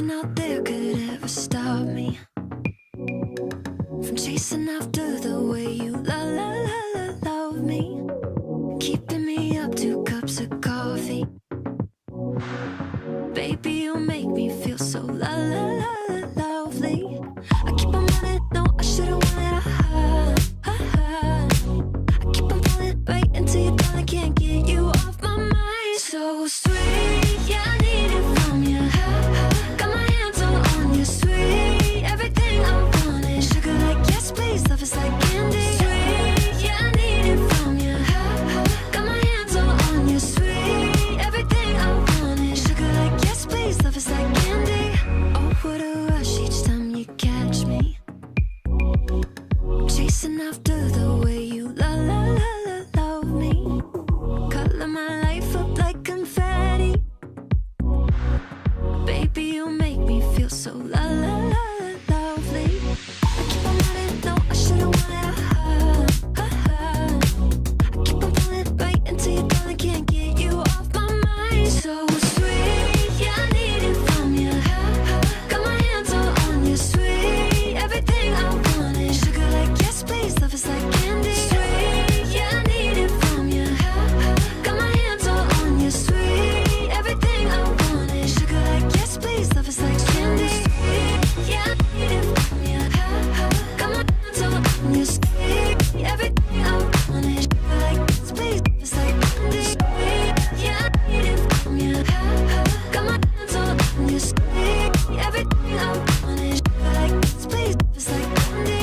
Nothing out there could ever stop me from chasing after the way you love me, keeping me up 2 cups of coffee. Baby, you make me feel so lovely. I keep on running, no, I should've wanted a high. I keep on pulling right until you're done. I can't get you off my mind. So sweet, yeah, I need it from you. Got my hands all on you, sweet. Everything I want is sugar like yes, please. Love is like candy. Sweet, yeah, I need it from you. Got my hands all on you, sweet. Everything I want is sugar like yes, please. Love is like candy. Oh, what a rush each time you catch me chasing after the way you love me. Color my life up like confetti. Baby, you make me feel so lovely. I keep on running, no, I should've wanted a high. I keep on pulling right until you're done. I can't get you off my mind. So sweet, yeah, I need it from you. Got my hands all on you, sweet. Everything I want is sugar like yes, please. Love is like candy. Sweet, yeah, I need it from you. Got my hands all on you, sweet. Everything I want is sugar like yes, please. Love is like candy. Sweet, yeah, I need it from you. Got my hands all on you, sweet. Everything I want is sugar like yes, please. Love is like candy. Sweet, yeah, I need it from you. Got my hands all on you, sweet. Everything I want is sugar like yes, please. Love is like candy.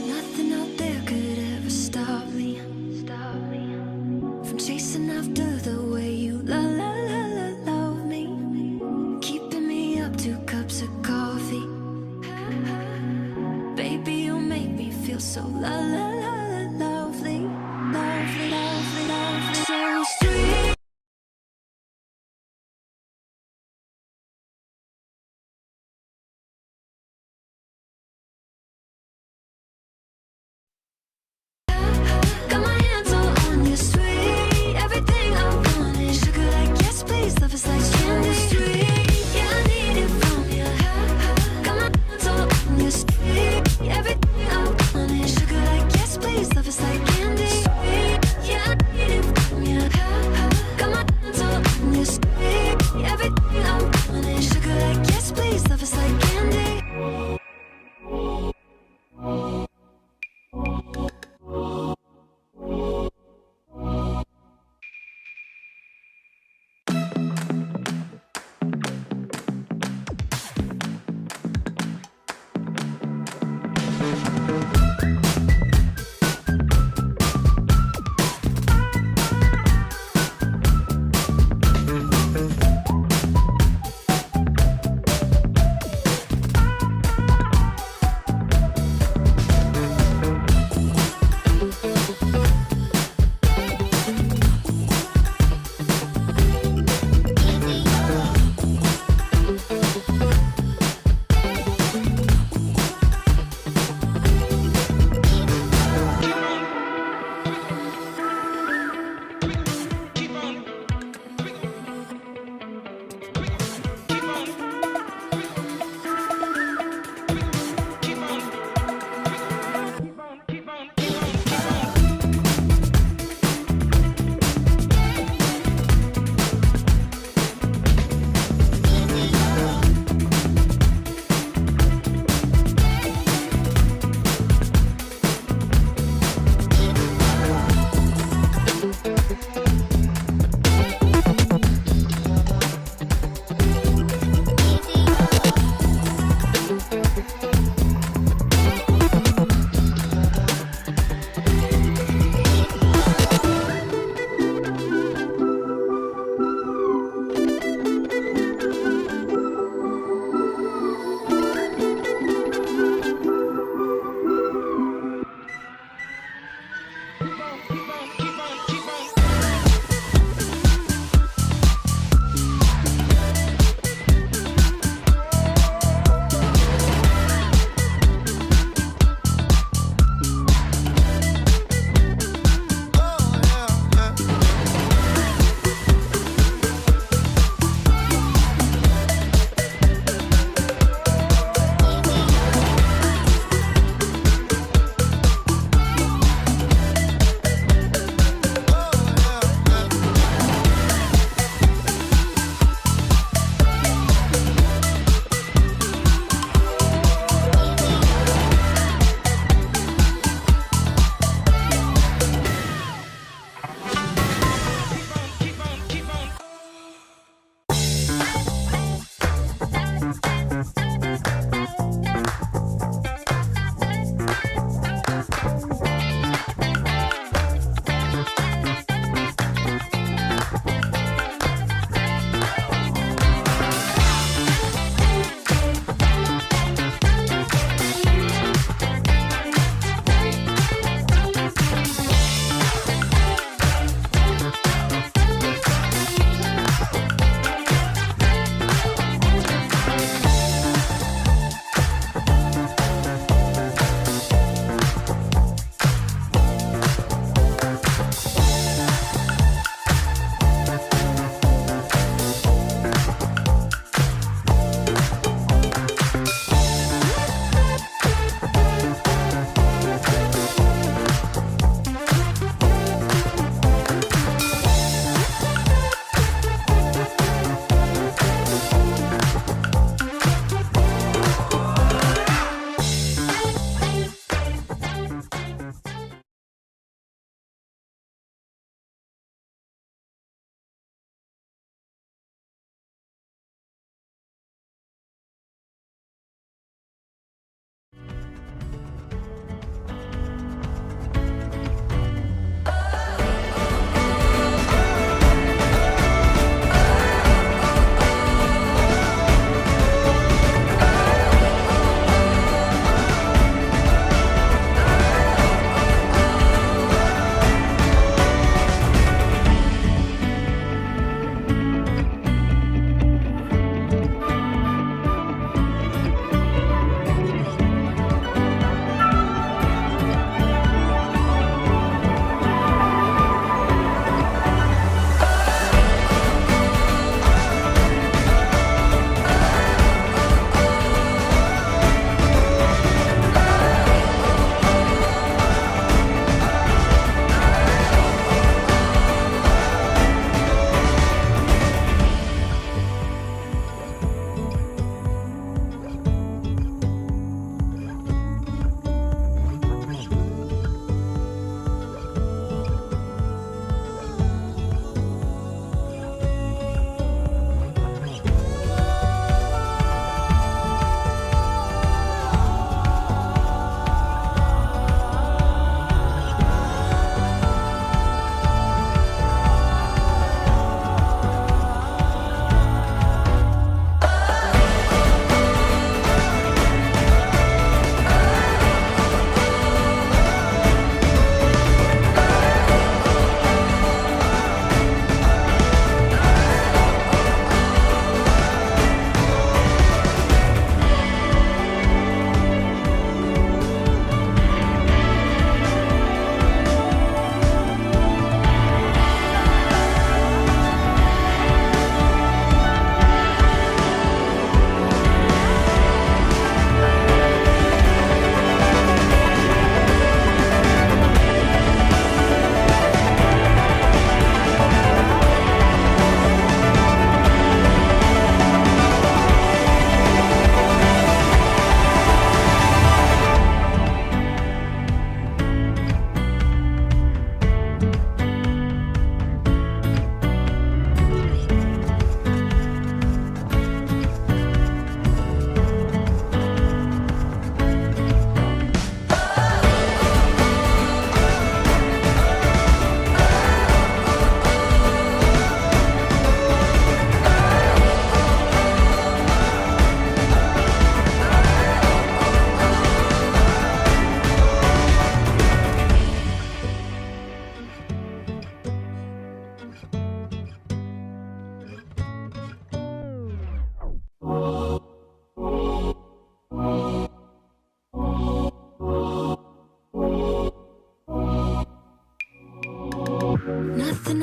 Nothing out there could ever stop me from chasing after the way you love me, keeping me up 2 cups of coffee. Baby, you make me feel so lovely, so sweet. Got my hands all on you, sweet. Everything I want is sugar like yes, please. Love is like candy. Sweet, yeah, I need it from you. Got my hands all on you, sweet. Everything I want is sugar like yes,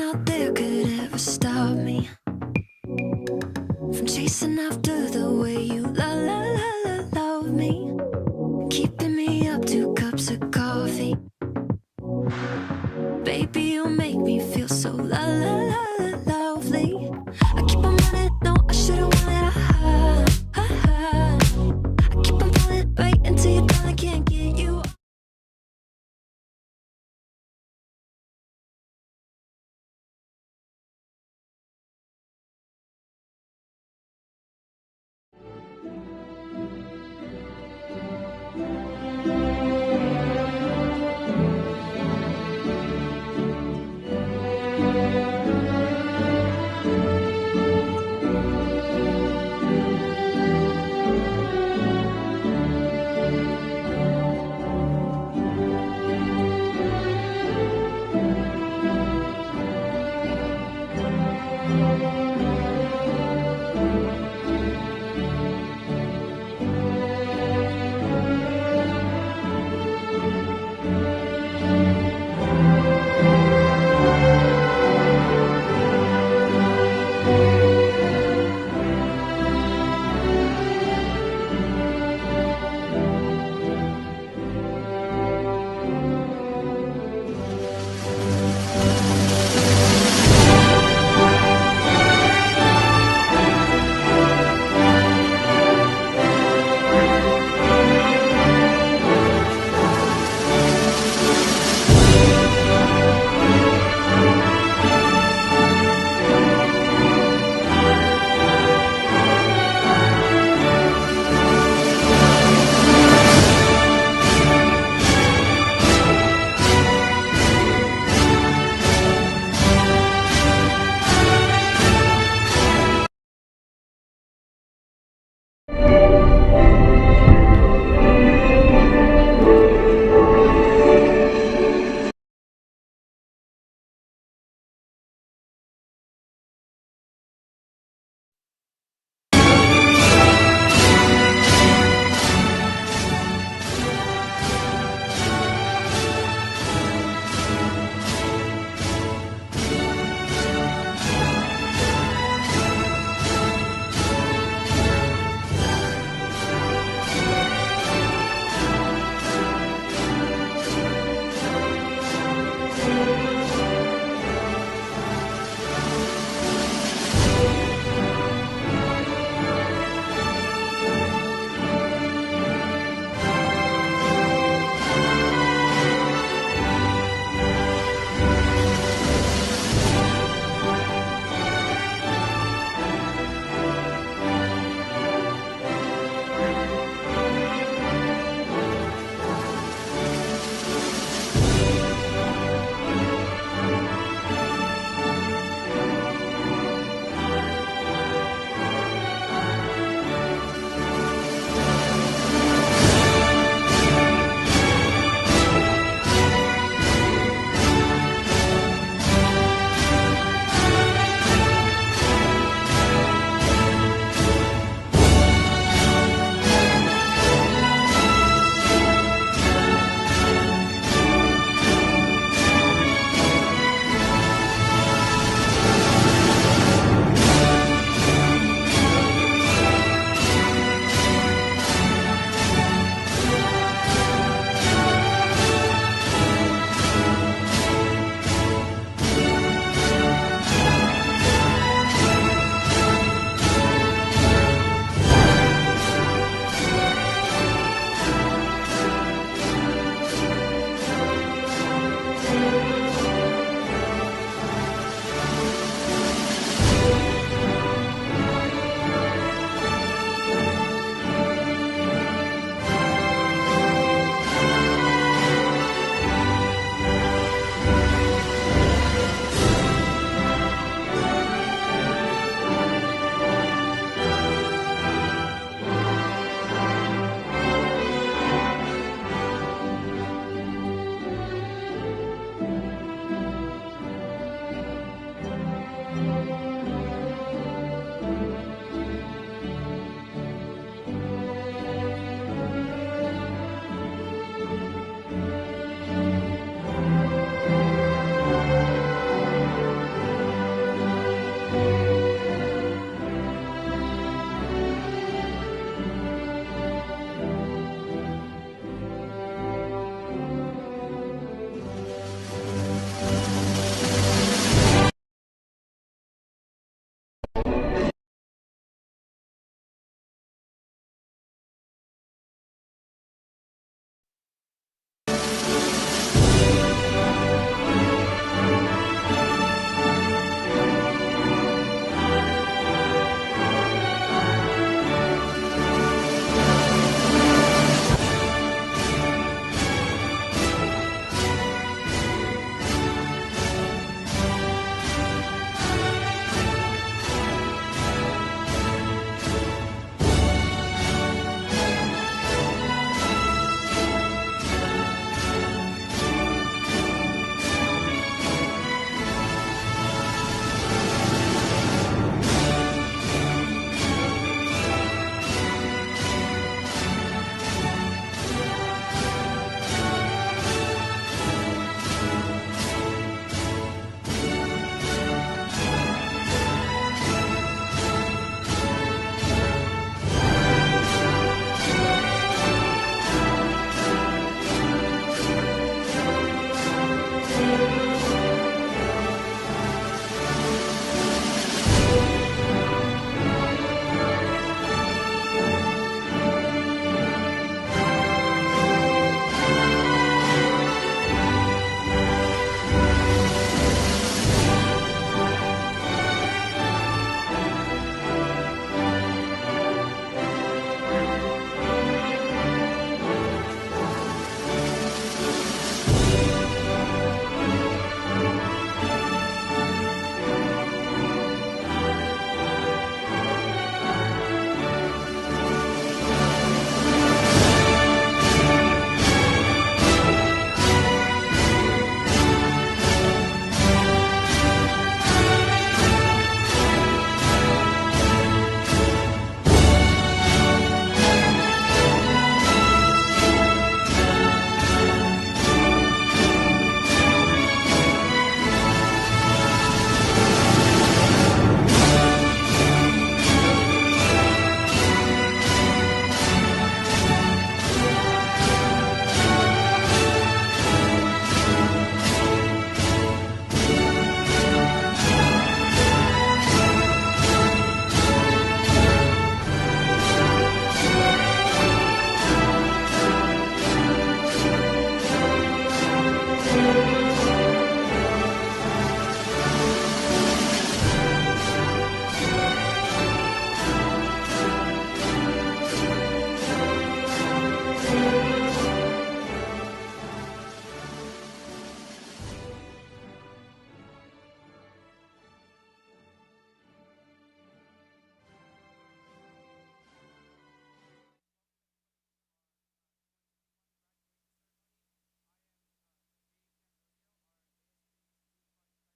out there could ever stop me from chasing after the way you love me, keeping me up 2 cups of coffee. Baby, you make me feel so lovely. I keep on running, no, I should've wanted I keep on pulling right into your thought, I can't get you.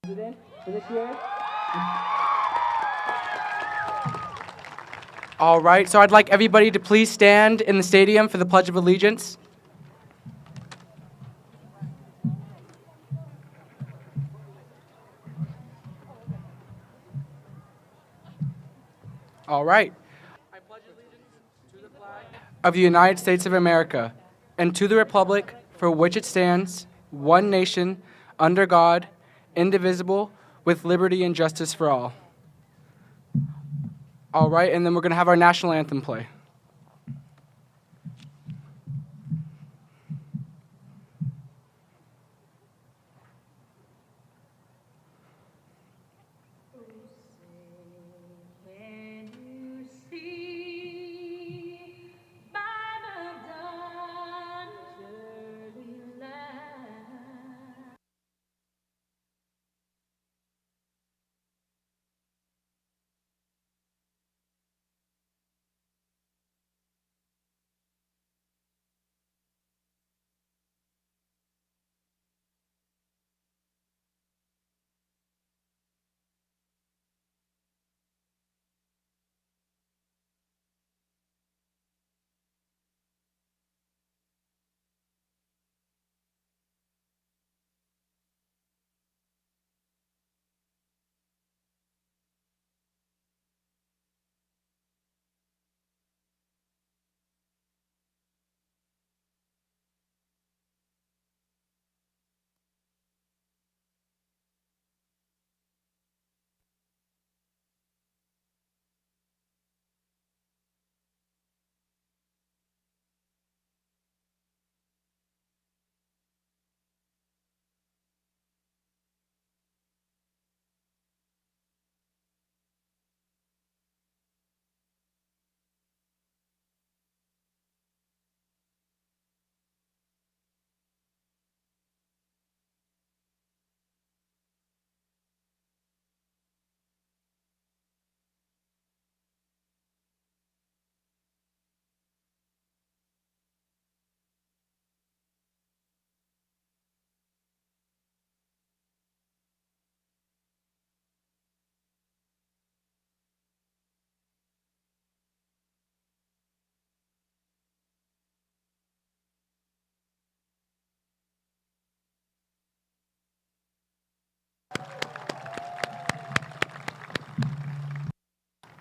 President for this year. All right, so I'd like everybody to please stand in the stadium for the Pledge of Allegiance. All right. I pledge allegiance to the flag of the United States of America and to the republic for which it stands, one nation, under God, indivisible, with liberty and justice for all. All right, and then we're going to have our national anthem play.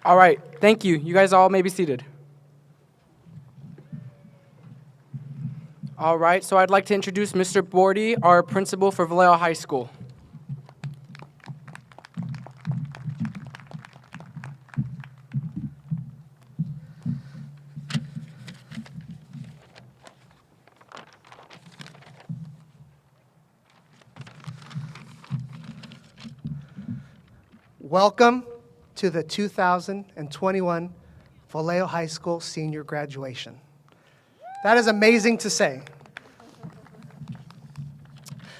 All right, thank you. You guys all may be seated. All right, so I'd like to introduce Mr. Bordi, our principal for Vallejo High School. Welcome to the 2021 Vallejo High School senior graduation. That is amazing to say.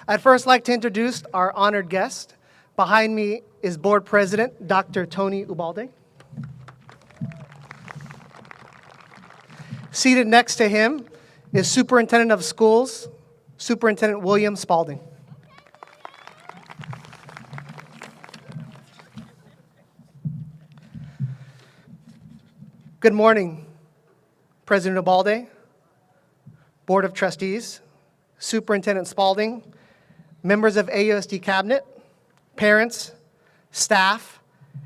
I'd first like to introduce our honored guest. Behind me is Board President, Dr. Tony Ubalde. Seated next to him is Superintendent of Schools, Superintendent William Spalding. Good morning, President Ubalde, Board of Trustees, Superintendent Spalding, members of AUSD Cabinet, parents, staff,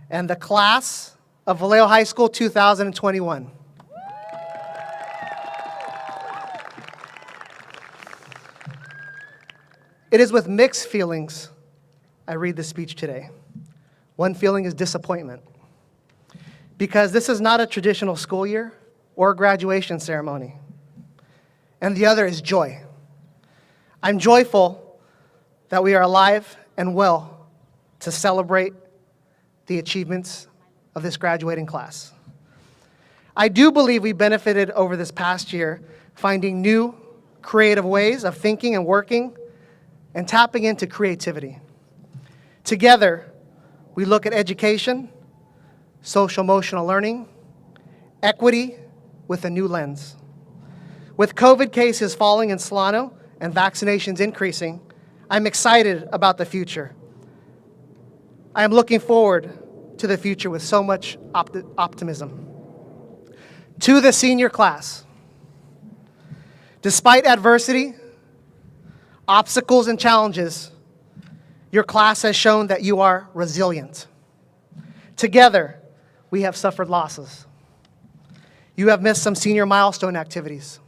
and the class of Vallejo High School 2021. It is with mixed feelings I read this speech today. One feeling is disappointment, because this is not a traditional school year or graduation ceremony. And the other is joy. I'm joyful that we are alive and well to celebrate the achievements of this graduating class. I do believe we benefited over this past year finding new, creative ways of thinking and working and tapping into creativity. Together, we look at education, social-emotional learning, equity with a new lens. With COVID cases falling in Solano and vaccinations increasing, I'm excited about the future. I am looking forward to the future with so much optimism. To the senior class, despite adversity, obstacles, and challenges, your class has shown that you are resilient. Together, we have suffered losses. You have missed some senior milestone activities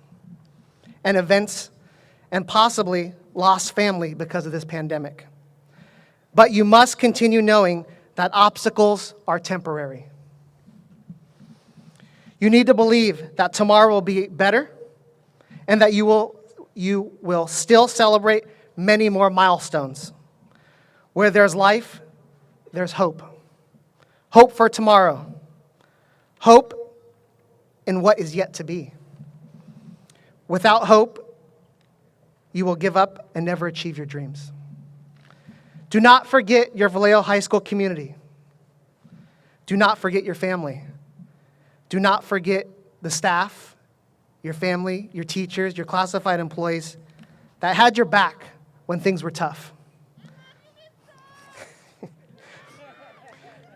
and events and possibly lost family because of this pandemic. But you must continue knowing that obstacles are temporary. You need to believe that tomorrow will be better and that you will still celebrate many more milestones. Where there's life, there's hope. Hope for tomorrow. Hope in what is yet to be. Without hope, you will give up and never achieve your dreams. Do not forget your Vallejo High School community. Do not forget your family. Do not forget the staff, your family, your teachers, your classified employees that had your back when things were tough.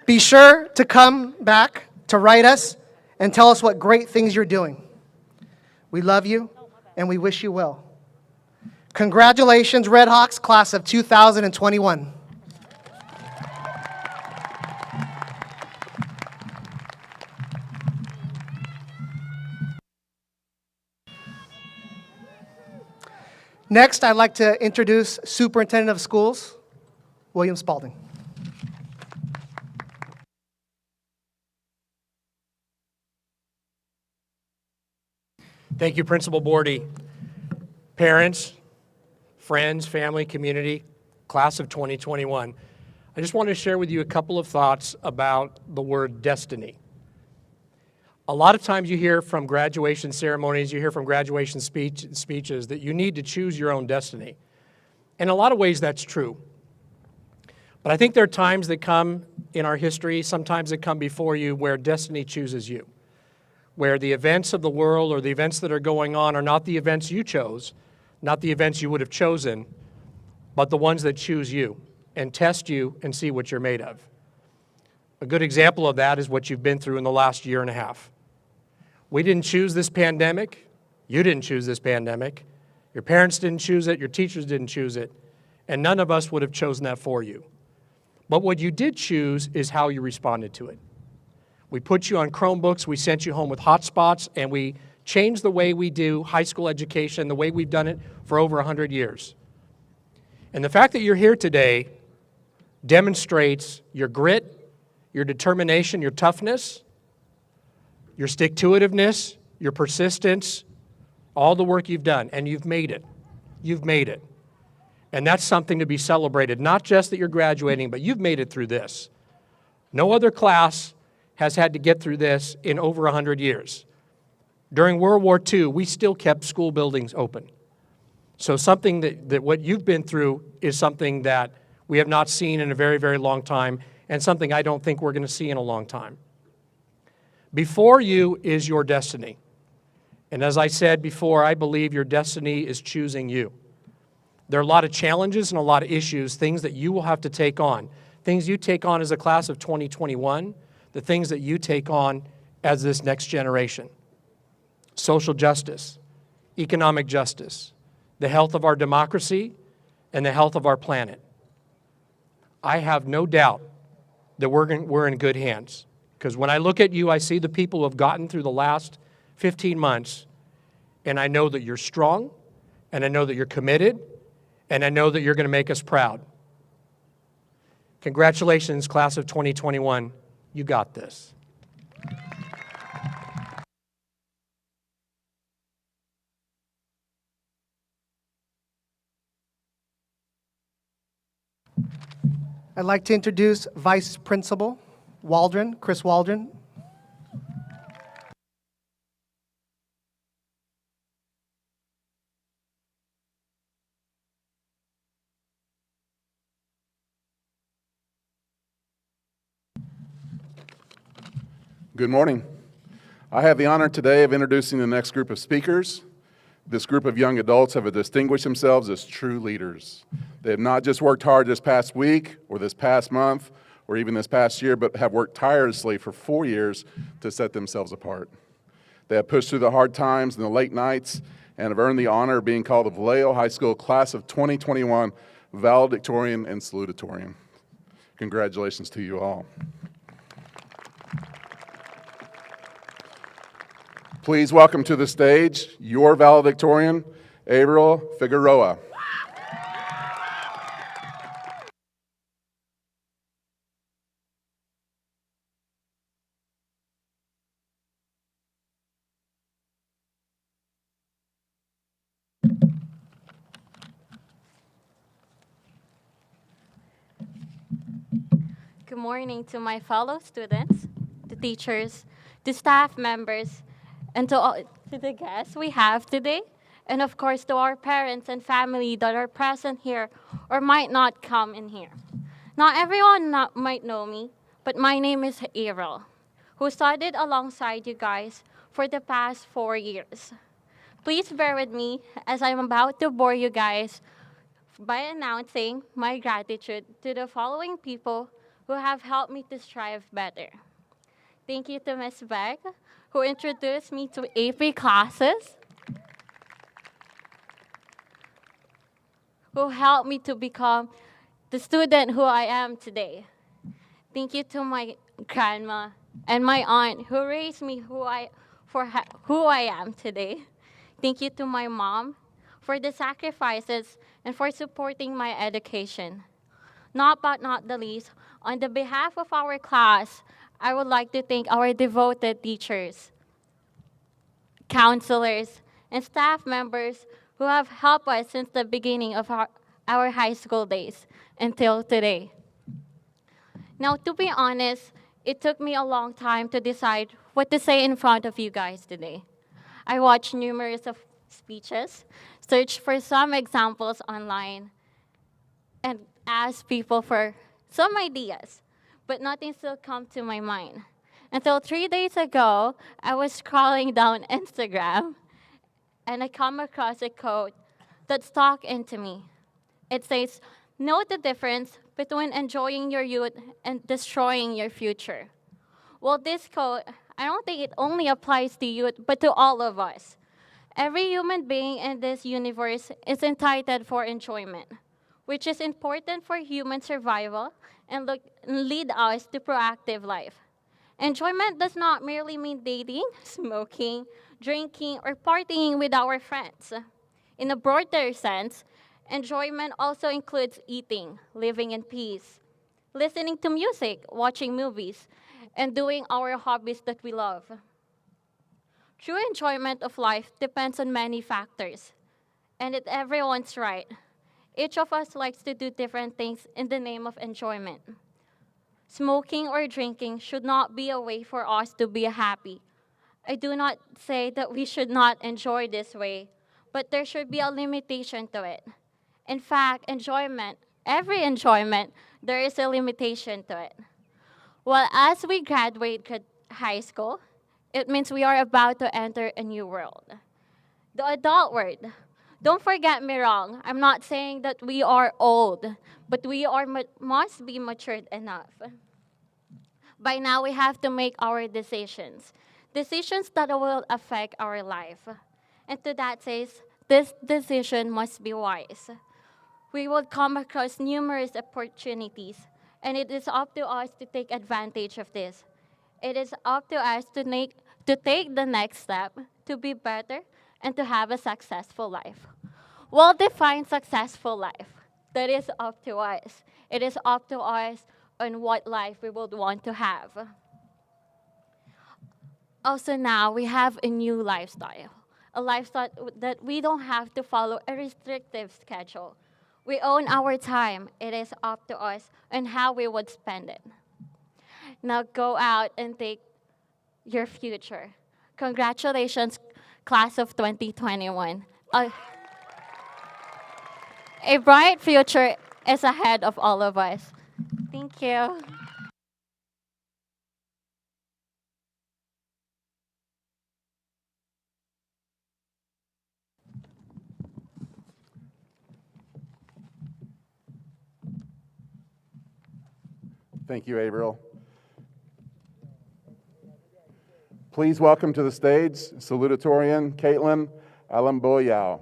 Be sure to come back to write us and tell us what great things you're doing. We love you and we wish you well. Congratulations, Red Hawks, class of 2021. Next, I'd like to introduce Superintendent of Schools, William Spalding. Thank you, Principal Bordi. Parents, friends, family, community, class of 2021. I just want to share with you a couple of thoughts about the word destiny. A lot of times you hear from graduation ceremonies, you hear from graduation speeches that you need to choose your own destiny. In a lot of ways, that's true. But I think there are times that come in our history, sometimes that come before you, where destiny chooses you, where the events of the world or the events that are going on are not the events you chose, not the events you would have chosen, but the ones that choose you and test you and see what you're made of. A good example of that is what you've been through in the last year and a half. We didn't choose this pandemic. You didn't choose this pandemic. Your parents didn't choose it. Your teachers didn't choose it. And none of us would have chosen that for you. But what you did choose is how you responded to it. We put you on Chromebooks, we sent you home with hotspots, and we changed the way we do high school education, the way we've done it for over 100 years. And the fact that you're here today demonstrates your grit, your determination, your toughness, your stick-to-itiveness, your persistence, all the work you've done, and you've made it. You've made it. And that's something to be celebrated, not just that you're graduating, but you've made it through this. No other class has had to get through this in over 100 years. During World War II, we still kept school buildings open. So something that what you've been through is something that we have not seen in a very, very long time, and something I don't think we're going to see in a long time. Before you is your destiny. And as I said before, I believe your destiny is choosing you. There are a lot of challenges and a lot of issues, things that you will have to take on. Things you take on as a class of 2021, the things that you take on as this next generation. Social justice, economic justice, the health of our democracy, and the health of our planet. I have no doubt that we're in good hands. Because when I look at you, I see the people who have gotten through the last 15 months, and I know that you're strong, and I know that you're committed, and I know that you're going to make us proud. Congratulations, class of 2021. You got this. I'd like to introduce Vice Principal Waldron, Chris Waldron. Good morning. I have the honor today of introducing the next group of speakers. This group of young adults have distinguished themselves as true leaders. They have not just worked hard this past week or this past month or even this past year, but have worked tirelessly for 4 years to set themselves apart. They have pushed through the hard times and the late nights and have earned the honor of being called the Vallejo High School Class of 2021 Valedictorian and Salutatorian. Congratulations to you all. Please welcome to the stage your valedictorian, Aevril Figueroa. Good morning to my fellow students, the teachers, the staff members, and to the guests we have today, and of course to our parents and family that are present here or might not come in here. Not everyone might know me, but my name is Aevril, who studied alongside you guys for the past 4 years. Please bear with me as I'm about to bore you guys by announcing my gratitude to the following people who have helped me to strive better. Thank you to Ms. Beck, who introduced me to AP classes, who helped me to become the student who I am today. Thank you to my grandma and my aunt who raised me who I am today. Thank you to my mom for the sacrifices and for supporting my education. But not the least, on the behalf of our class, I would like to thank our devoted teachers, counselors, and staff members who have helped us since the beginning of our high school days until today. Now, to be honest, it took me a long time to decide what to say in front of you guys today. I watched numerous of speeches, searched for some examples online, and asked people for some ideas, but nothing still come to my mind. Until 3 days ago, I was scrolling down Instagram, and I come across a quote that stuck into me. It says, "Know the difference between enjoying your youth and destroying your future." Well, this quote, I don't think it only applies to youth, but to all of us. Every human being in this universe is entitled for enjoyment, which is important for human survival and lead us to proactive life. Enjoyment does not merely mean dating, smoking, drinking, or partying with our friends. In a broader sense, enjoyment also includes eating, living in peace, listening to music, watching movies, and doing our hobbies that we love. True enjoyment of life depends on many factors, and it's everyone's right. Each of us likes to do different things in the name of enjoyment. Smoking or drinking should not be a way for us to be happy. I do not say that we should not enjoy this way, but there should be a limitation to it. In fact, every enjoyment, there is a limitation to it. Well, as we graduate high school, it means we are about to enter a new world. The adult world. Don't forget me wrong. I'm not saying that we are old, but we must be matured enough. By now, we have to make our decisions that will affect our life. And to that says, this decision must be wise. We will come across numerous opportunities, and it is up to us to take advantage of this. It is up to us to take the next step, to be better, and to have a successful life. Well, define successful life. That is up to us. It is up to us on what life we would want to have. Also now, we have a new lifestyle. A lifestyle that we don't have to follow a restrictive schedule. We own our time. It is up to us on how we would spend it. Now go out and take your future. Congratulations, class of 2021. A bright future is ahead of all of us. Thank you. Thank you, Aevril. Please welcome to the stage Salutatorian Caitlyn Alimboyao.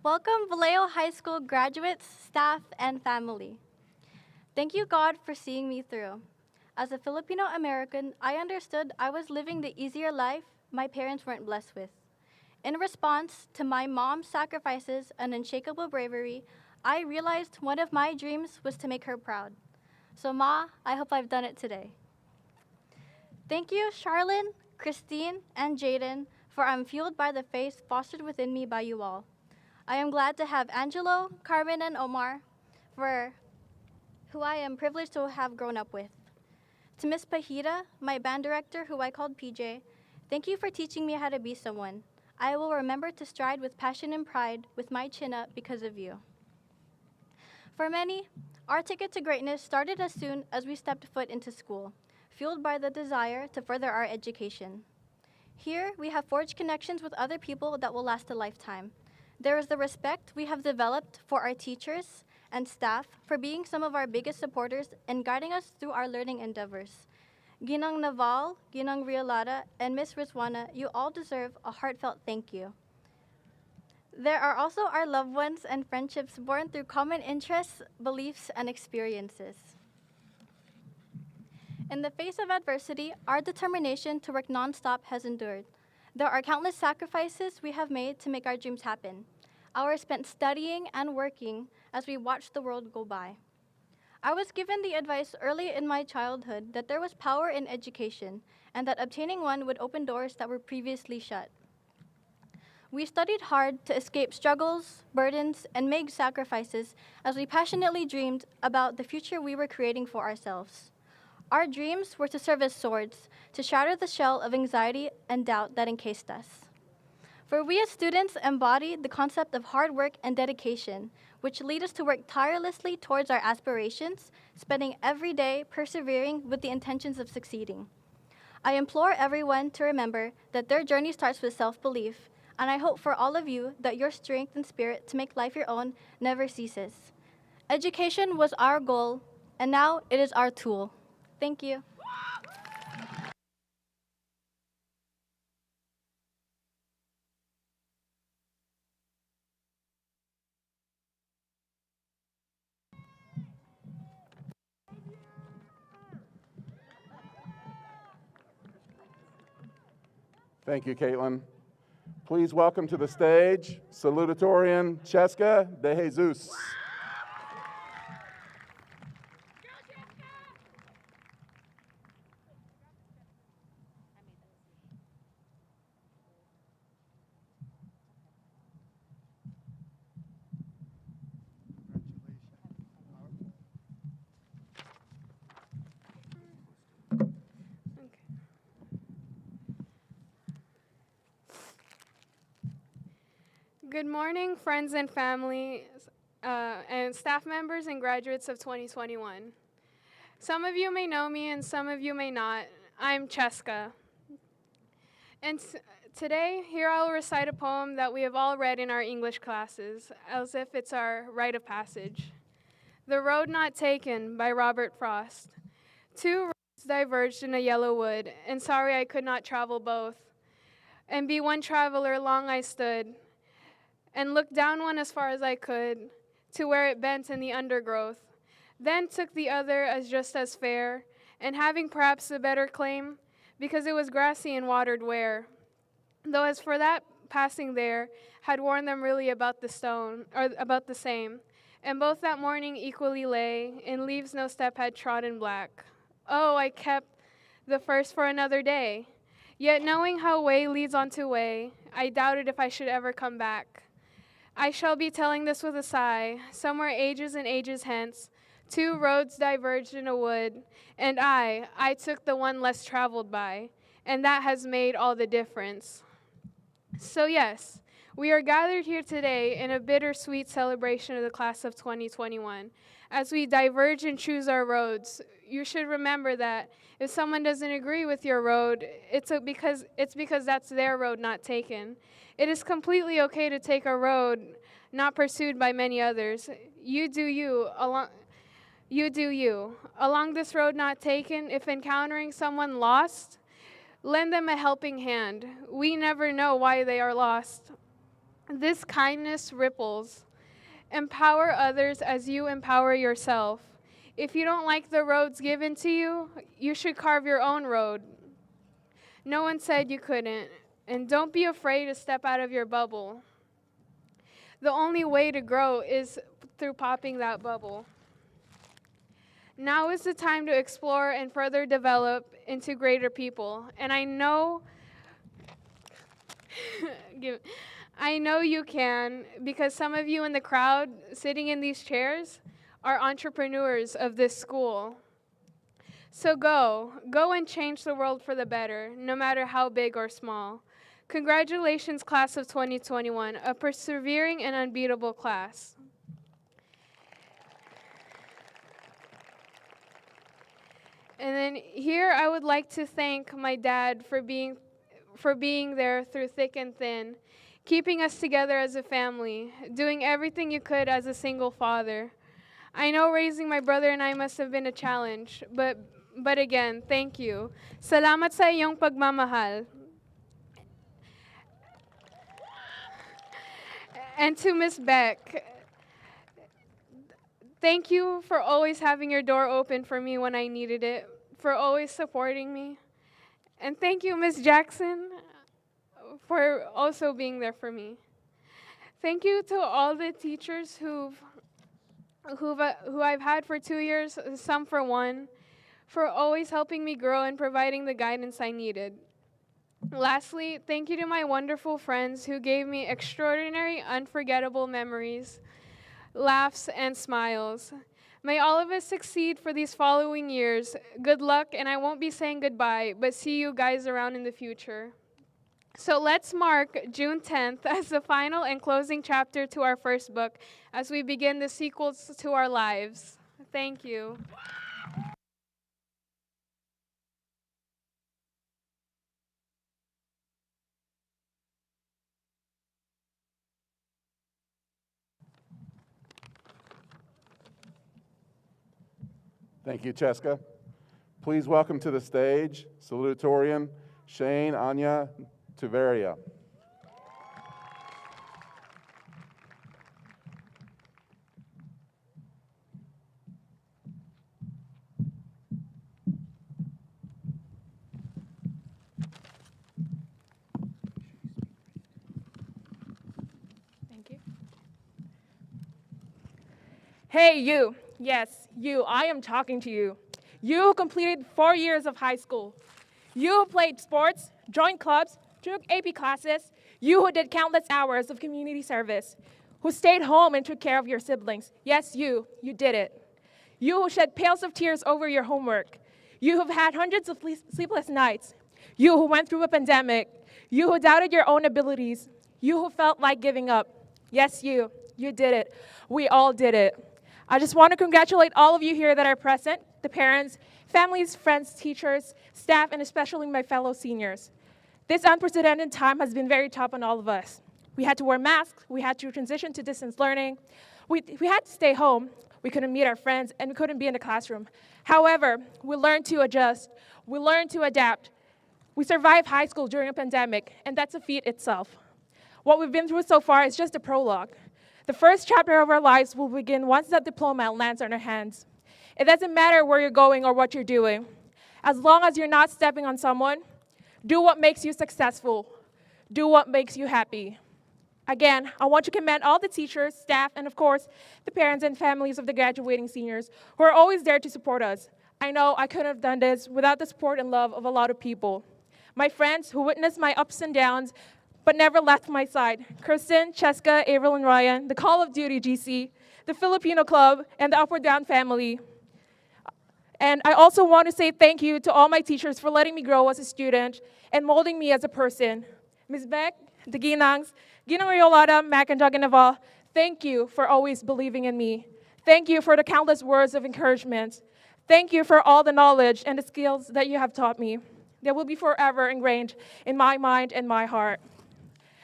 Welcome, Vallejo High School graduates, staff, and family. Thank you, God, for seeing me through. As a Filipino American, I understood I was living the easier life my parents weren't blessed with. In response to my mom's sacrifices and unshakable bravery, I realized one of my dreams was to make her proud. So, Ma, I hope I've done it today. Thank you, Charlene, Christine, and Jaden, for I'm fueled by the faith fostered within me by you all. I am glad to have Angelo, Carmen, and Omar, for who I am privileged to have grown up with. To Miss Pajita, my band director, who I called PJ, thank you for teaching me how to be someone. I will remember to stride with passion and pride with my chin up because of you. For many, our ticket to greatness started as soon as we stepped foot into school, fueled by the desire to further our education. Here, we have forged connections with other people that will last a lifetime. There is the respect we have developed for our teachers and staff for being some of our biggest supporters and guiding us through our learning endeavors. Ginang Naval, Ginang Riolada, and Miss Rizwana, you all deserve a heartfelt thank you. There are also our loved ones and friendships born through common interests, beliefs, and experiences. In the face of adversity, our determination to work nonstop has endured. There are countless sacrifices we have made to make our dreams happen. Hours spent studying and working as we watched the world go by. I was given the advice early in my childhood that there was power in education and that obtaining one would open doors that were previously shut. We studied hard to escape struggles, burdens, and make sacrifices as we passionately dreamed about the future we were creating for ourselves. Our dreams were to serve as swords, to shatter the shell of anxiety and doubt that encased us. For we as students embody the concept of hard work and dedication, which lead us to work tirelessly towards our aspirations, spending every day persevering with the intentions of succeeding. I implore everyone to remember that their journey starts with self-belief, and I hope for all of you that your strength and spirit to make life your own never ceases. Education was our goal, and now it is our tool. Thank you. Thank you, Caitlyn. Please welcome to the stage Salutatorian Cheska de Jesus. Good morning, friends and family, and staff members and graduates of 2021. Some of you may know me and some of you may not. I'm Cheska. And today, here I will recite a poem that we have all read in our English classes, as if it's our rite of passage. The Road Not Taken by Robert Frost. Two roads diverged in a yellow wood, and sorry I could not travel both. And be one traveler long I stood, and looked down one as far as I could, to where it bent in the undergrowth. Then took the other as just as fair, and having perhaps a better claim, because it was grassy and watered where. Though as for that passing there, had worn them really about the stone, or about the same, and both that morning equally lay, in leaves no step had trodden black. Oh, I kept the first for another day. Yet knowing how way leads on to way, I doubted if I should ever come back. I shall be telling this with a sigh. Somewhere ages and ages hence, two roads diverged in a wood, and I took the one less traveled by, and that has made all the difference. So yes, We are gathered here today in a bittersweet celebration of the class of 2021. As we diverge and choose our roads, you should remember that if someone doesn't agree with your road, it's because that's their road not taken. It is completely okay to take a road not pursued by many others. You do you. You do you. Along this road not taken, if encountering someone lost, lend them a helping hand. We never know why they are lost. This kindness ripples. Empower others as you empower yourself. If you don't like the roads given to you, you should carve your own road. No one said you couldn't, and don't be afraid to step out of your bubble. The only way to grow is through popping that bubble. Now is the time to explore and further develop into greater people. And I know you can, because some of you in the crowd sitting in these chairs are entrepreneurs of this school. So go and change the world for the better, no matter how big or small. Congratulations, class of 2021, a persevering and unbeatable class. And then here I would like to thank my dad for being there through thick and thin, keeping us together as a family, doing everything you could as a single father. I know raising my brother and I must have been a challenge, but again, thank you. Salamat sa iyong pagmamahal. And to Miss Beck, thank you for always having your door open for me when I needed it, for always supporting me. And thank you, Miss Jackson, for also being there for me. Thank you to all the teachers who I've had for 2 years, some for 1, for always helping me grow and providing the guidance I needed. Lastly, thank you to my wonderful friends who gave me extraordinary, unforgettable memories, laughs, and smiles. May all of us succeed for these following years. Good luck, and I won't be saying goodbye, but see you guys around in the future. So let's mark June 10th as the final and closing chapter to our first book as we begin the sequels to our lives. Thank you. Thank you, Cheska. Please welcome to the stage Saluatorian Shanne, Anya, Tuviera. Thank you. Hey, you. Yes, you. I am talking to you. You who completed 4 years of high school. You who played sports, joined clubs, took AP classes. You who did countless hours of community service. Who stayed home and took care of your siblings. Yes, you. You did it. You who shed pails of tears over your homework. You who've had hundreds of sleepless nights. You who went through a pandemic. You who doubted your own abilities. You who felt like giving up. Yes, you. You did it. We all did it. I just want to congratulate all of you here that are present, the parents, families, friends, teachers, staff, and especially my fellow seniors. This unprecedented time has been very tough on all of us. We had to wear masks, we had to transition to distance learning, we had to stay home, we couldn't meet our friends, and we couldn't be in the classroom. However, we learned to adjust, we learned to adapt. We survived high school during a pandemic, and that's a feat itself. What we've been through so far is just a prologue. The first chapter of our lives will begin once that diploma lands on our hands. It doesn't matter where you're going or what you're doing. As long as you're not stepping on someone, do what makes you successful. Do what makes you happy. Again, I want to commend all the teachers, staff, and of course, the parents and families of the graduating seniors who are always there to support us. I know I couldn't have done this without the support and love of a lot of people. My friends who witnessed my ups and downs, but never left my side. Kristen, Cheska, Aevril, and Ryan, the Call of Duty GC, the Filipino Club, and the Upward Down family. And I also want to say thank you to all my teachers for letting me grow as a student and molding me as a person. Ms. Beck, the Ginangs, Ginang Yolanda, Mac and Naval, thank you for always believing in me. Thank you for the countless words of encouragement. Thank you for all the knowledge and the skills that you have taught me. They will be forever ingrained in my mind and my heart.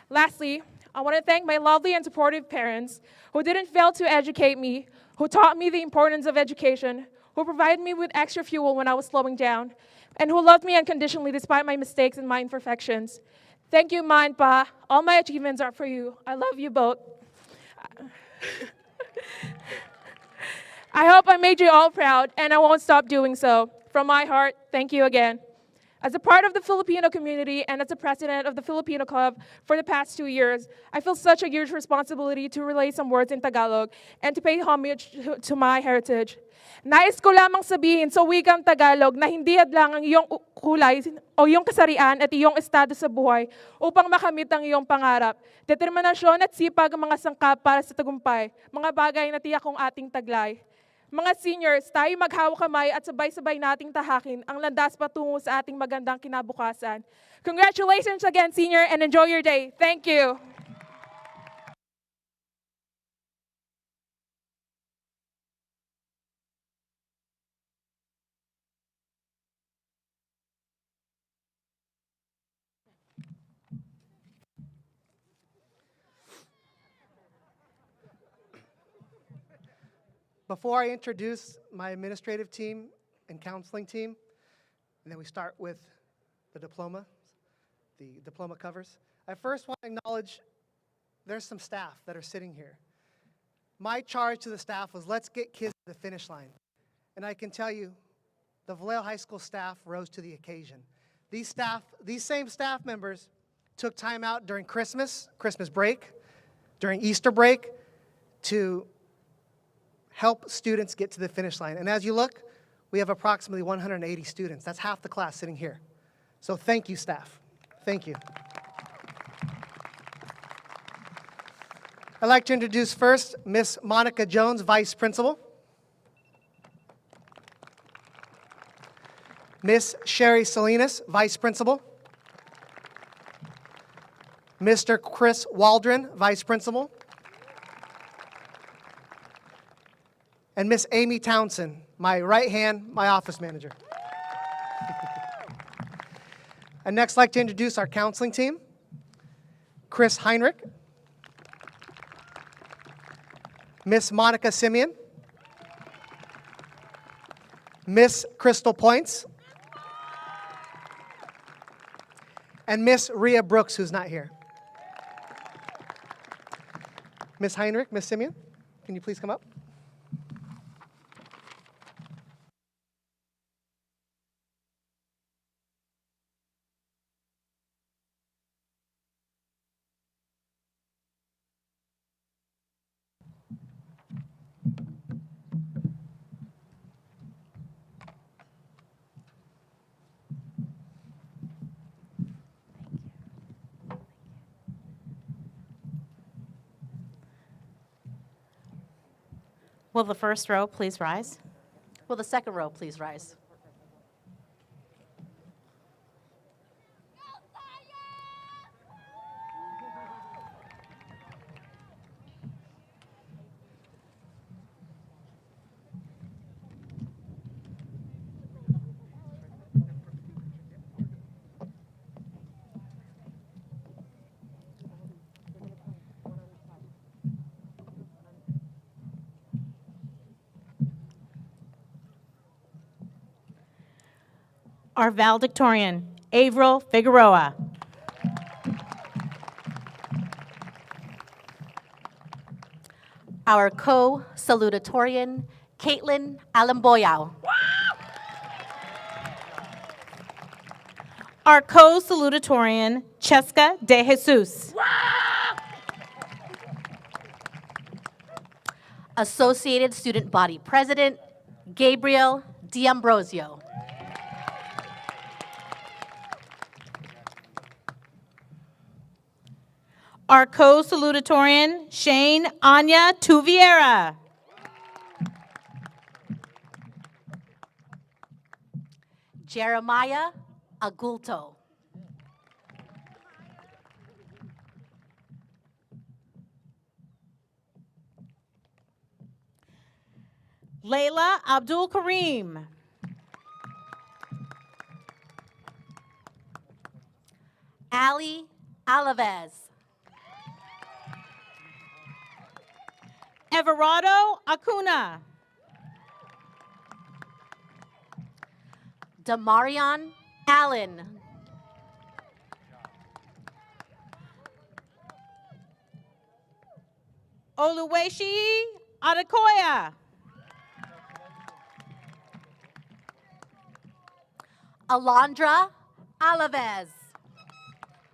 Lastly, I want to thank my lovely and supportive parents who didn't fail to educate me, who taught me the importance of education, who provided me with extra fuel when I was slowing down, and who loved me unconditionally despite my mistakes and my imperfections. Thank you, Ma and Pa. All my achievements are for you. I love you both. I hope I made you all proud, and I won't stop doing so. From my heart, thank you again. As a part of the Filipino community and as a president of the Filipino Club for the past 2 years, I feel such a huge responsibility to relay some words in Tagalog and to pay homage to my heritage. Nais ko lamang sabihin sa wikang Tagalog na hindi hadlang ang iyong kulay o iyong kasarian at iyong estado sa buhay upang makamit ang iyong pangarap. Determinasyon at sipag ang mga sangkap para sa tagumpay, mga bagay na tiyak kong ating taglay. Mga seniors, tayo maghawak kamay at sabay-sabay nating tahakin ang landas patungo sa ating magandang kinabukasan. Congratulations again, senior, and enjoy your day. Thank you. Before I introduce my administrative team and counseling team, and then we start with the diploma covers, I first want to acknowledge there's some staff that are sitting here. My charge to the staff was, let's get kids to the finish line. And I can tell you, the Vallejo High School staff rose to the occasion. These same staff members took time out during Christmas break, during Easter break, to help students get to the finish line. And as you look, we have approximately 180 students. That's half the class sitting here. So thank you, staff. Thank you. I'd like to introduce first Miss Monica Jones, Vice Principal. Miss Sherry Salinas, Vice Principal. Mr. Chris Waldron, Vice Principal. And Miss Amy Townsend, my right hand, my office manager. I'd next like to introduce our counseling team. Chris Heinrich. Miss Monica Simeon. Miss Crystal Points. And Miss Rhea Brooks, who's not here. Miss Heinrich, Miss Simeon, can you please come up? Will the first row please rise? Will the second row please rise? Our valedictorian, Aevril Figueroa. Our co-salutatorian, Caitlyn Alimboyao. Our co-salutatorian, Cheska de Jesus. Associated Student Body President, Gabriel Ambrosio. Our co-salutatorian, Shanne Anya Tuviera. Jeremiah Agulto. Layla Abdul Kareem. Ali Alaves. Everardo Acuna. Damarion Allen. Oluweshi Adekoya. Alondra Alaves.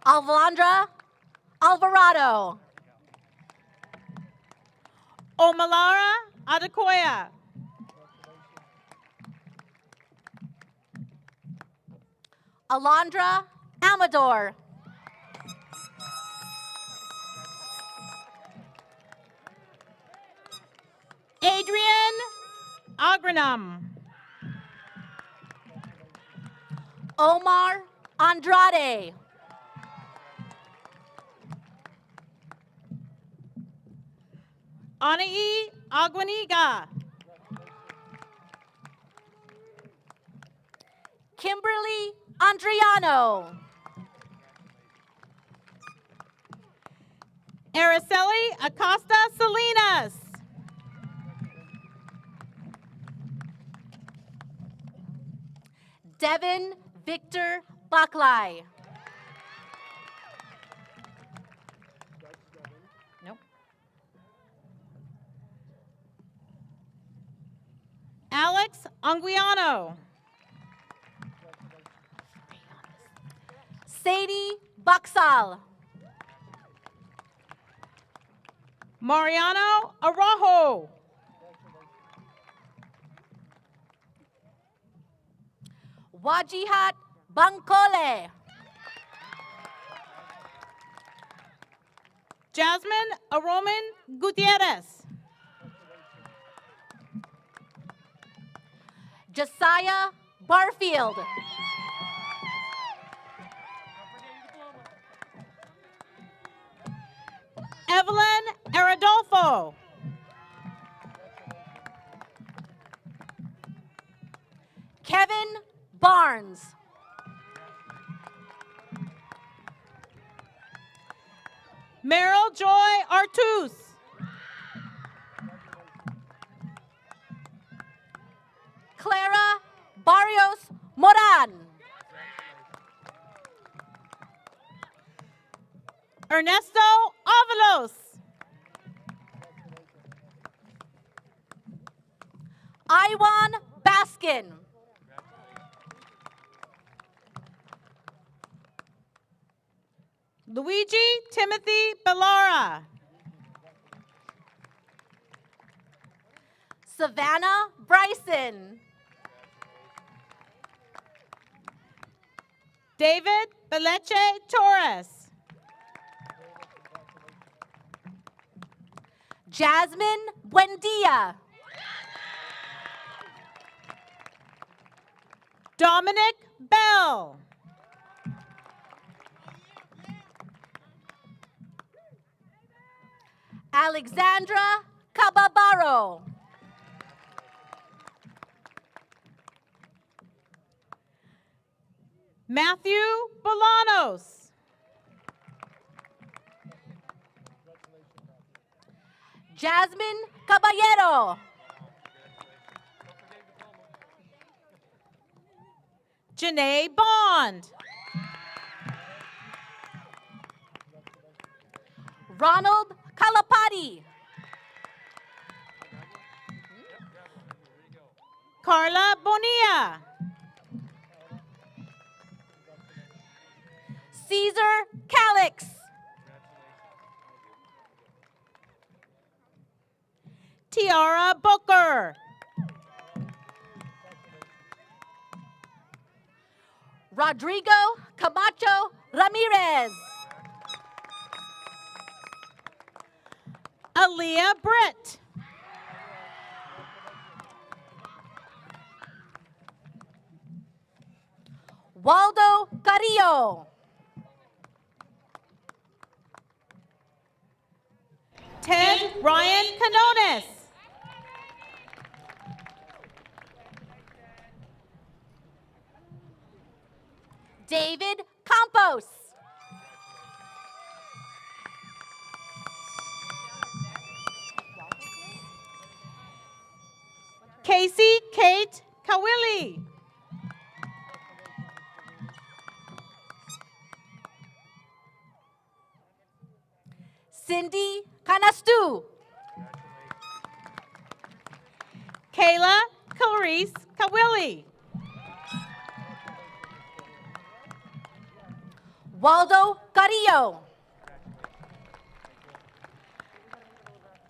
Alvandra Alvarado. Omalara Adekoya. Alondra Amador. Adrian Agranum. Omar Andrade. Anai Aguaniga. Kimberly Andriano. Araceli Acosta Salinas. Devin Victor Baklai. Nope. Alex Anguiano. Sadie Baksal. Mariano Araujo. Wajihat Bankole. Jasmine Aroman Gutierrez. Josiah Barfield. Evelyn Aradolfo. Kevin Barnes. Meryl Joy Artus. Clara Barrios Moran. Ernesto Avalos. Iwan Baskin. Luigi Timothy Bellara. Savannah Bryson. David Beleche Torres. Jasmine Buendia. Dominic Bell. Alexandra Cababaro. Matthew Bolanos. Jasmine Caballero. Janae Bond. Ronald Calapati. Carla Bonilla. Caesar Calix. Tiara Booker. Rodrigo Camacho Ramirez. Aaliyah Britt. Waldo Carrillo. Ted Ryan Canones. David Campos. Casey Kate Kawili. Cindy Canastu. Kayla Clarice Kawili. Waldo Carrillo.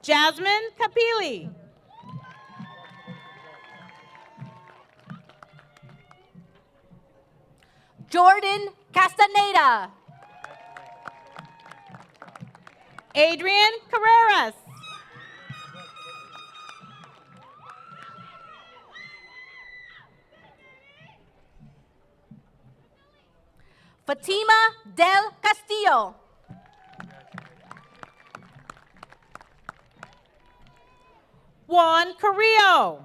Jasmine Kapili. Jordan Castaneda. Adrian Carreras. Fatima Del Castillo. Juan Carrillo.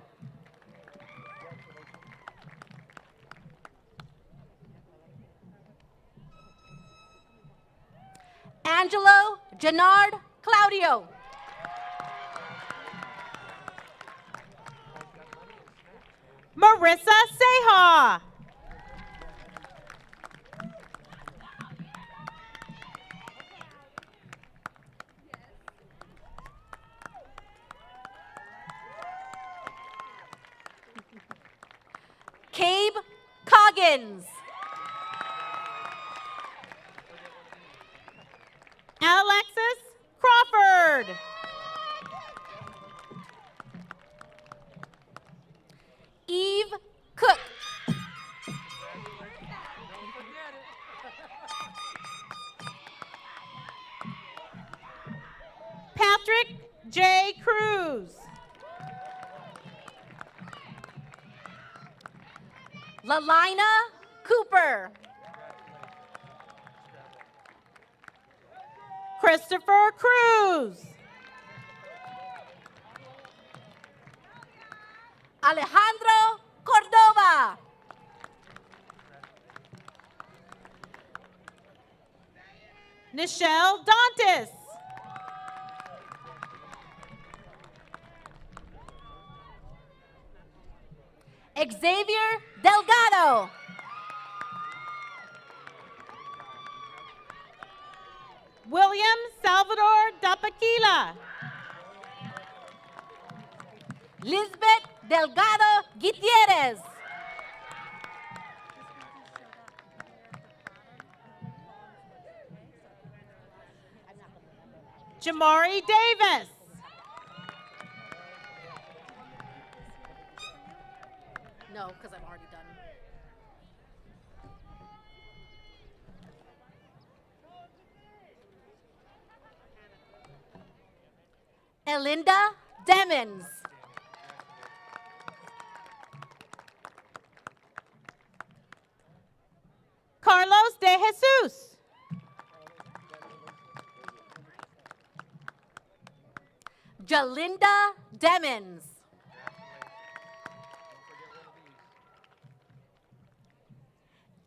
Angelo Gennard Claudio. Marissa Seha. Cabe Coggins. Alexis Crawford. Eve Cook. Patrick J. Cruz. Lalina Cooper. Christopher Cruz. Alejandro Cordova. Nichelle Dantes. Xavier Delgado. William Salvador Dapaquila. Lisbeth Delgado Gutierrez. Jamari Davis. No, because I'm already done. Elinda Demons. Carlos de Jesus. Jalinda Demons.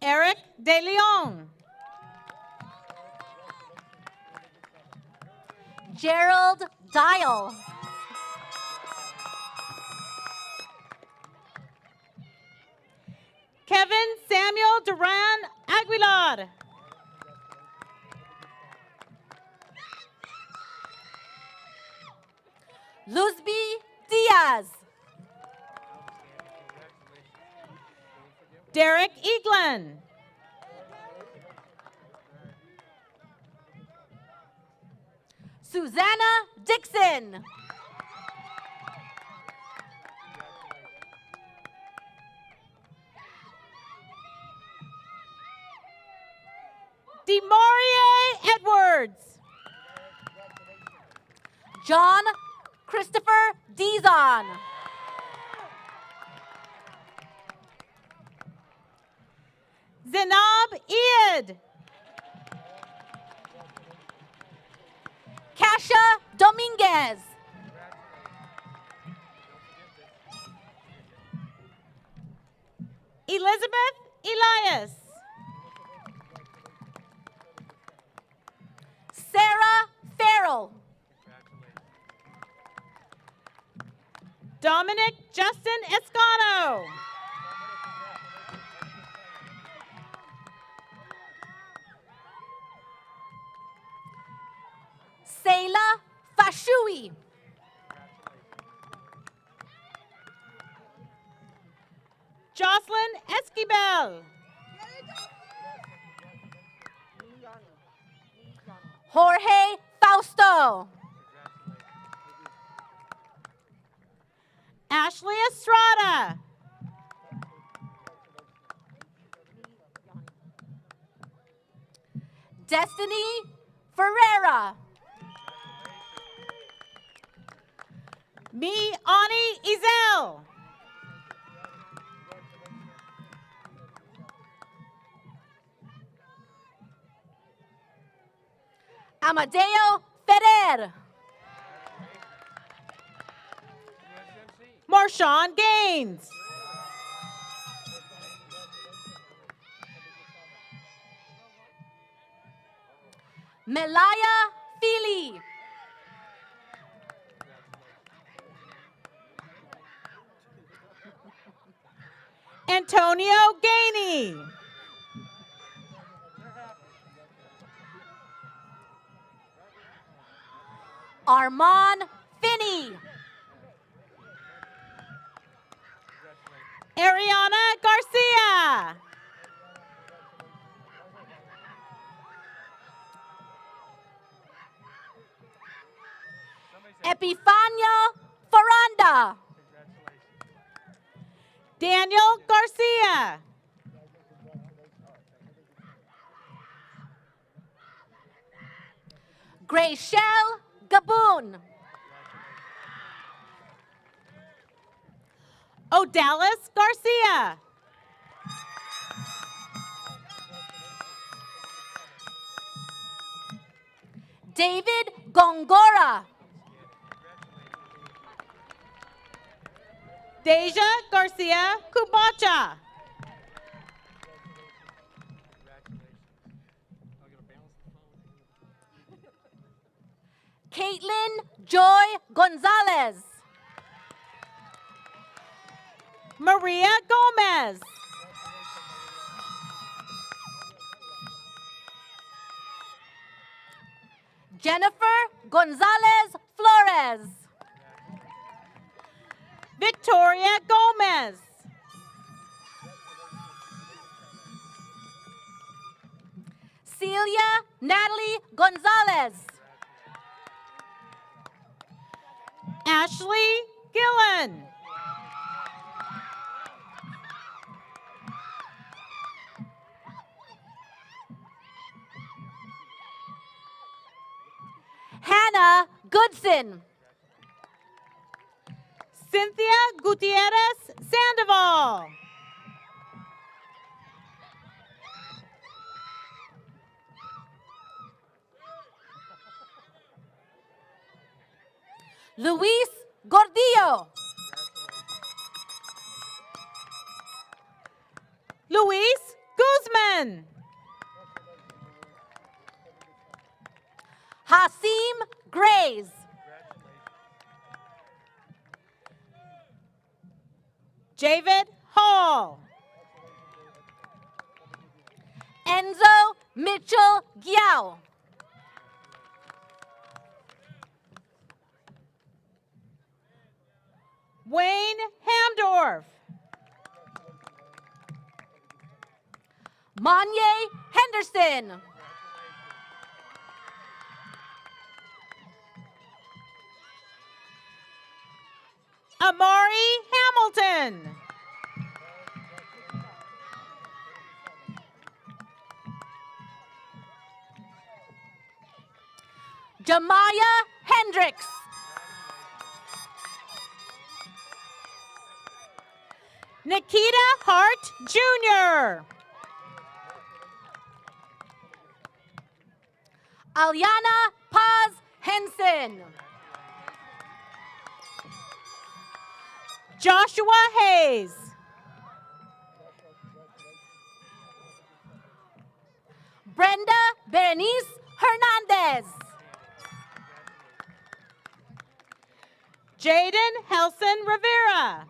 Eric De Leon. Gerald Dial. Kevin Samuel Duran Aguilar. Luzby Diaz. Derek Eaglin. Susanna Dixon. Demarie Edwards. John Christopher Dizon. Zenab Eid. Kasha Dominguez. Elizabeth Elias. Aevril. Dominic Justin Escano. Sayla Fashui. Jocelyn Esquibel. Jorge Fausto. Ashley Estrada. Destiny Ferreira. Me Ani Izel. Amadeo Ferrer. Marshawn Gaines. Melaya Fili. Antonio Gainey. Armand Finney. Ariana Garcia. Epifanio Ferranda. Daniel Garcia. Graychelle Gaboon. Odalis Garcia. David Gongora. Deja Garcia Kubacha. Caitlyn Joy Gonzalez. Maria Gomez. Jennifer Gonzalez Flores. Victoria Gomez. Celia Natalie Gonzalez. Ashley Gillen. Hannah Goodson. Cynthia Gutierrez Sandoval. Luis Gordillo. Luis Guzman. Hasim Grays. Javid Hall. Enzo Mitchell Giao. Wayne Hamdorf. Manye Henderson. Amari Hamilton. Jamaya Hendricks. Nikita Hart Jr. Aliana Paz Henson. Joshua Hayes. Brenda Berenice Hernandez. Jaden Helson Rivera.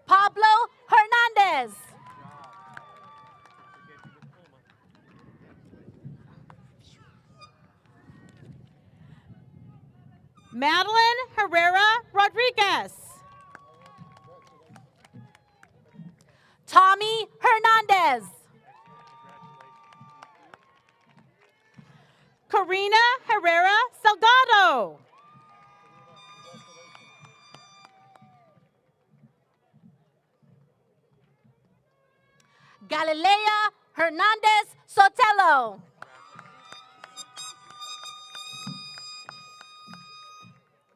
Pablo Hernandez. Madeline Herrera Rodriguez. Tommy Hernandez. Karina Herrera Salgado. Galilea Hernandez Sotelo.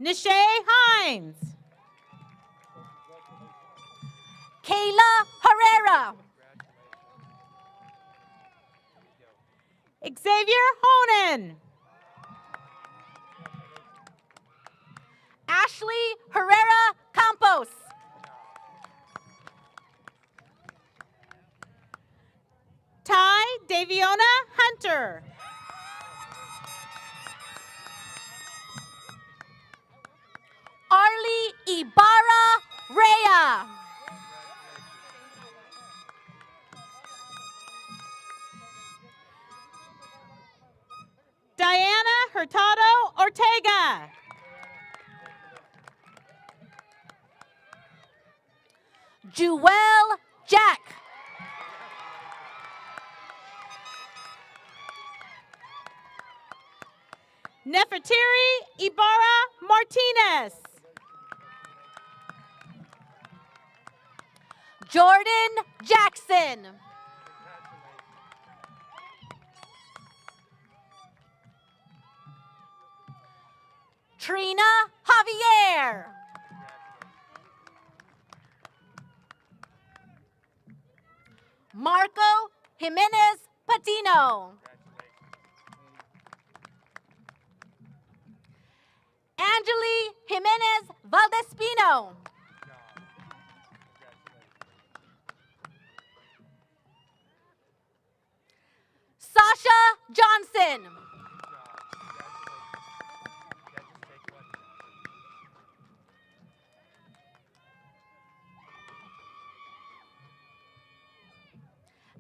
Nishay Hines. Kayla Herrera. Xavier Honan. Ashley Herrera Campos. Ty Daviona Hunter. Arlie Ibarra Rea. Diana Hurtado Ortega. Jewel Jack. Nefertiri Ibarra Martinez. Jordan Jackson. Trina Javier. Marco Jimenez Patino. Angeli Jimenez Valdespino. Sasha Johnson.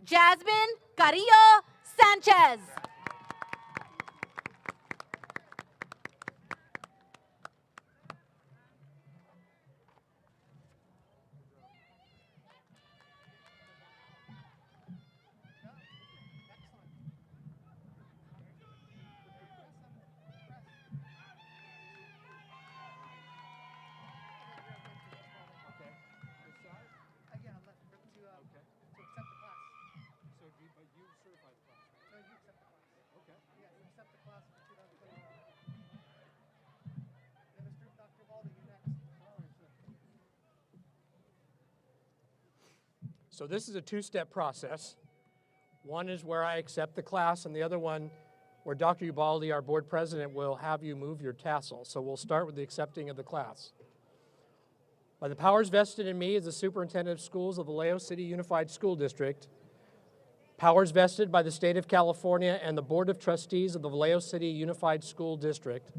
Jasmine Carrillo Sanchez. So this is a two-step process. One is where I accept the class, and the other one where Dr. Ubaldi, our board president, will have you move your tassel. So we'll start with the accepting of the class. By the powers vested in me as the superintendent of schools of the Vallejo City Unified School District, powers vested by the state of California and the Board of Trustees of the Vallejo City Unified School District,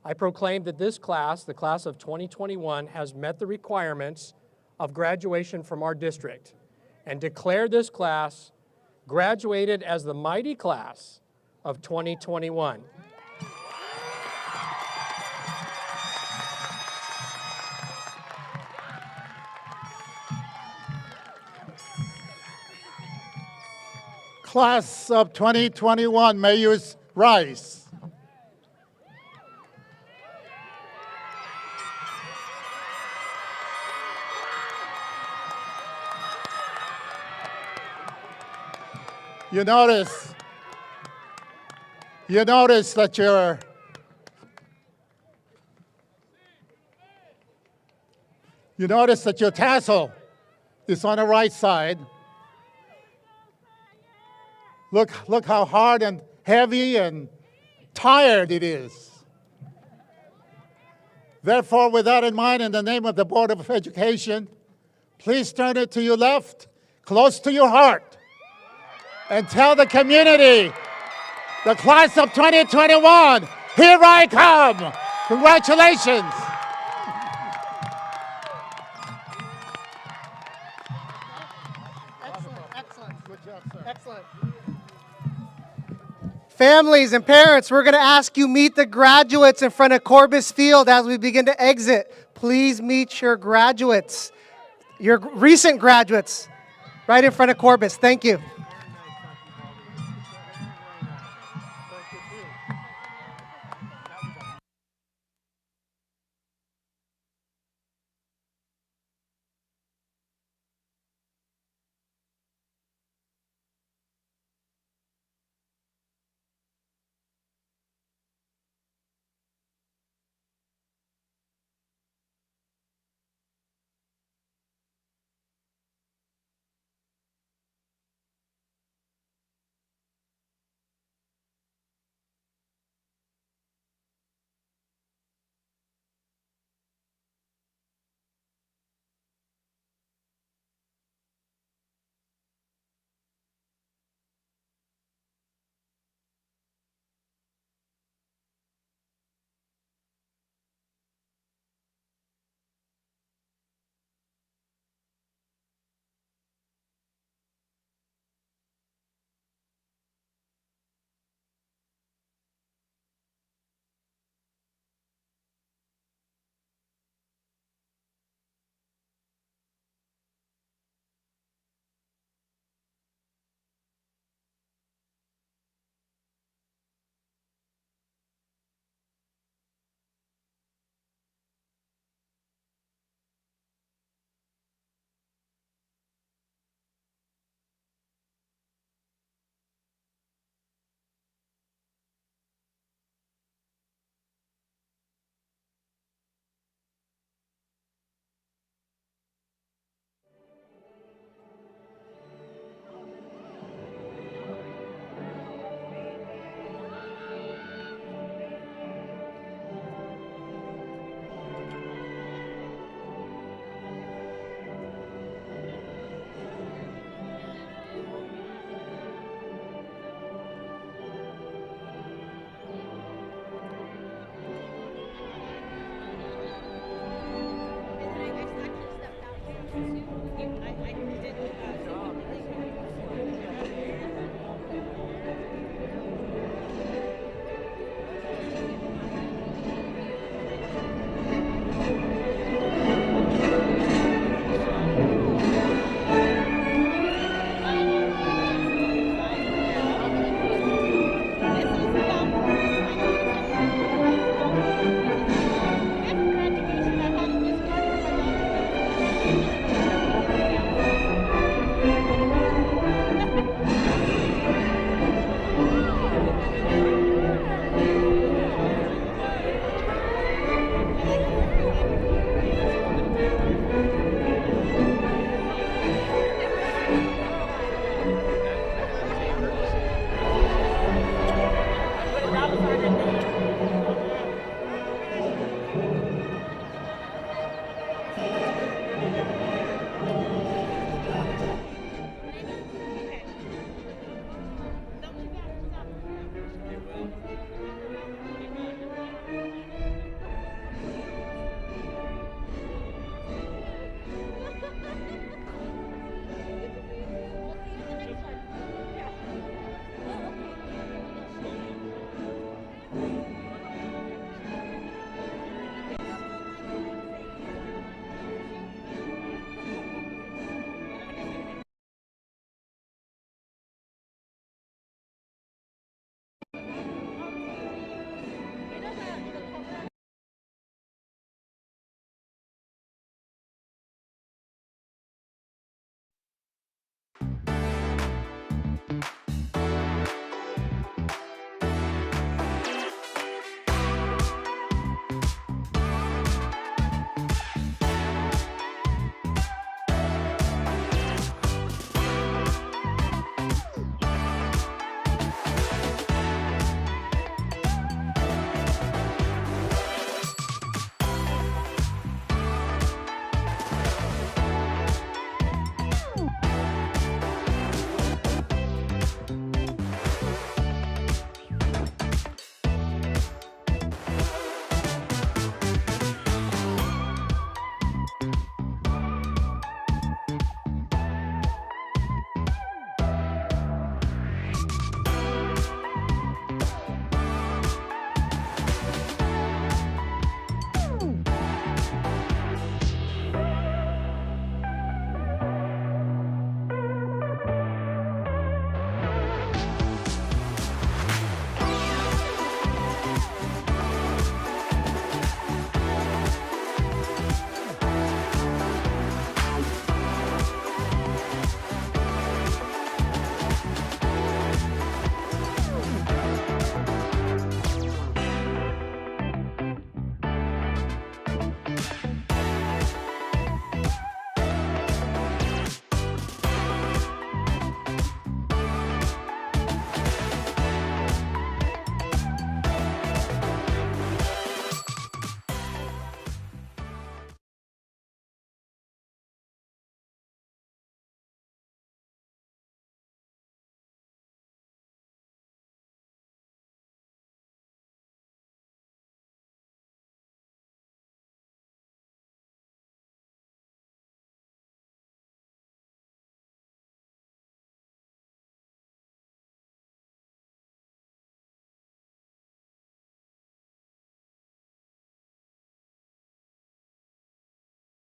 I proclaim that this class, the class of 2021, has met the requirements of graduation from our district and declare this class graduated as the mighty class of 2021. Class of 2021, may you rise. You notice that your tassel is on the right side. Look how hard and heavy and tired it is. Therefore, with that in mind, in the name of the Board of Education, please turn it to your left, close to your heart, and tell the community The class of 2021, here I come. Congratulations. Excellent. Families and parents, we're going to ask you meet the graduates in front of Corbis Field as we begin to exit. Please meet your graduates, your recent graduates, right in front of Corbis. Thank you.